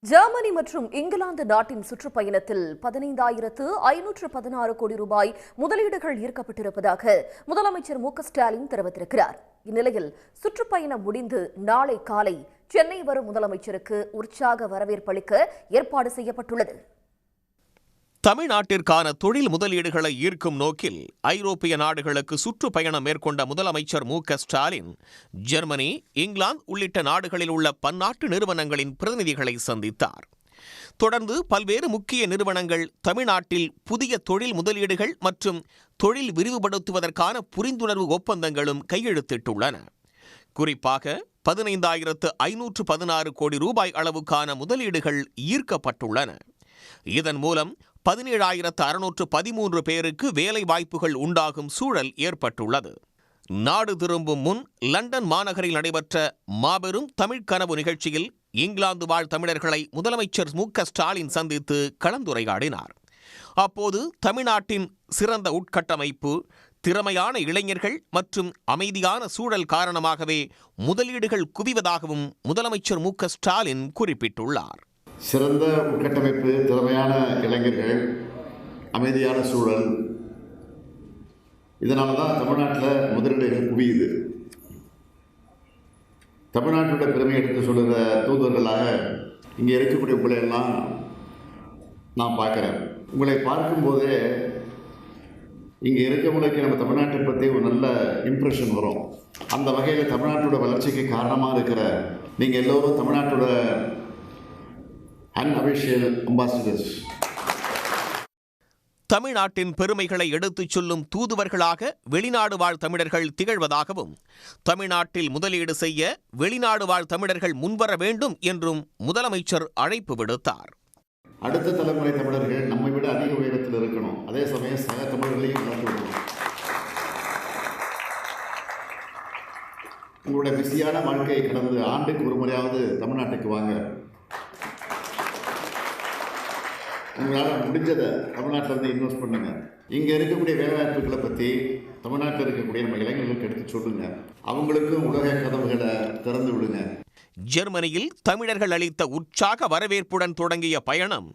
Germany மற்றும் இங்கிலாந்து நாட்டின் சுற்றுப்பயணத்தில் 15,516 கோடி ரூபாய் முதலீடுகள் ஈர்க்கப்பட்டிருப்பதாக முதலமைச்சர் மு க ஸ்டாலின் தெரிவித்திருக்கிறார். இந்நிலையில் சுற்றுப்பயணம் முடிந்து நாளை காலை சென்னை வரும் முதலமைச்சருக்கு உற்சாக வரவேற்பளிக்க ஏற்பாடு செய்யப்பட்டுள்ளது. தமிழ்நாட்டிற்கான தொழில் முதலீடுகளை ஈர்க்கும் நோக்கில் ஐரோப்பிய நாடுகளுக்கு சுற்றுப்பயணம் மேற்கொண்ட முதலமைச்சர் மு க ஸ்டாலின் ஜெர்மனி, இங்கிலாந்து உள்ளிட்ட நாடுகளில் உள்ள பன்னாட்டு நிறுவனங்களின் பிரதிநிதிகளை சந்தித்தார். தொடர்ந்து பல்வேறு முக்கிய நிறுவனங்கள் தமிழ்நாட்டில் புதிய தொழில் முதலீடுகள் மற்றும் தொழில் விரிவுபடுத்துவதற்கான புரிந்துணர்வு ஒப்பந்தங்களும் கையெழுத்திட்டுள்ளன. குறிப்பாக 15,516 கோடி ரூபாய் அளவுக்கான முதலீடுகள் ஈர்க்கப்பட்டுள்ளன. இதன் மூலம் 17,613 பேருக்கு வேலை வாய்ப்புகள் உண்டாகும் சூழல் ஏற்பட்டுள்ளது. நாடு திரும்பும் முன் லண்டன் மாநகரில் நடைபெற்ற மாபெரும் தமிழ் கனவு நிகழ்ச்சியில் இங்கிலாந்து வாழ் தமிழர்களை முதலமைச்சர் மு க ஸ்டாலின் சந்தித்து கலந்துரையாடினார். அப்போது தமிழ்நாட்டின் சிறந்த உட்கட்டமைப்பு, திறமையான இளைஞர்கள் மற்றும் அமைதியான சூழல் காரணமாகவே முதலீடுகள் குவிவதாகவும் முதலமைச்சர் மு க ஸ்டாலின் குறிப்பிட்டுள்ளார். சிறந்த உட்கட்டமைப்பு, திறமையான இளைஞர்கள், அமைதியான சூழல், இதனால தான் தமிழ்நாட்டில் முதலீடுகள் குவியுது. தமிழ்நாட்டோட பெருமை எடுத்து சொல்கிற தூதுவர்களாக இங்கே இருக்கக்கூடிய உங்களையெல்லாம் நான் பார்க்குறேன். உங்களை பார்க்கும்போதே இங்கே இருக்கவங்களுக்கு நம்ம தமிழ்நாட்டை பற்றி ஒரு நல்ல இம்ப்ரெஷன் வரும். அந்த வகையில் தமிழ்நாட்டோட வளர்ச்சிக்கு காரணமாக இருக்கிற நீங்கள் எல்லோரும் தமிழ்நாட்டோட தமிழ்நாட்டின் பெருமைகளை எடுத்துச் சொல்லும் தூதுவர்களாக வெளிநாடு வாழ் தமிழர்கள் திகழ்வதாகவும், தமிழ்நாட்டில் முதலீடு செய்ய வெளிநாடு வாழ் தமிழர்கள் முன்வர வேண்டும் என்றும் முதலமைச்சர் அழைப்பு விடுத்தார். அடுத்த தலைமுறை தமிழர்கள் நம்மை விட அதிக உயரத்தில் இருக்கணும். அதே சமயம் சக தமிழர்களையும் வளர்த்து. உங்களுடைய பிஸியான வாழ்க்கையை கடந்து ஆண்டுக்கு ஒரு முறையாவது தமிழ்நாட்டுக்கு வாங்க. உங்களால் முடிஞ்சதை தமிழ்நாட்டில் வந்து இன்வெஸ்ட் பண்ணுங்கள். இங்கே இருக்கக்கூடிய வேலைவாய்ப்புகளை பற்றி தமிழ்நாட்டில் இருக்கக்கூடிய நம்ம இளைஞர்களுக்கு எடுத்து சொல்லுங்க. அவங்களுக்கும் உலக கதவுகளை திறந்து விடுங்க. ஜெர்மனியில் தமிழர்கள் அளித்த உற்சாக வரவேற்புடன் தொடங்கிய பயணம்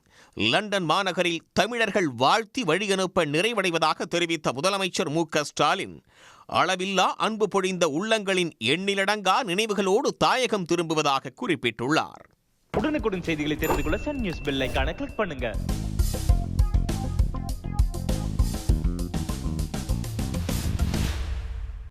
லண்டன் மாநகரில் தமிழர்கள் வாழ்த்தி வழியனுப்ப நிறைவடைவதாக தெரிவித்த முதலமைச்சர் மு க ஸ்டாலின், அளவில்லா அன்பு பொழிந்த உள்ளங்களின் எண்ணிலடங்கா நினைவுகளோடு தாயகம் திரும்புவதாக குறிப்பிட்டுள்ளார். உடனுக்குடன் செய்திகளை தெரிந்து கொள்ள சன் நியூஸ் பெல் ஐகானை கிளிக் பண்ணுங்க.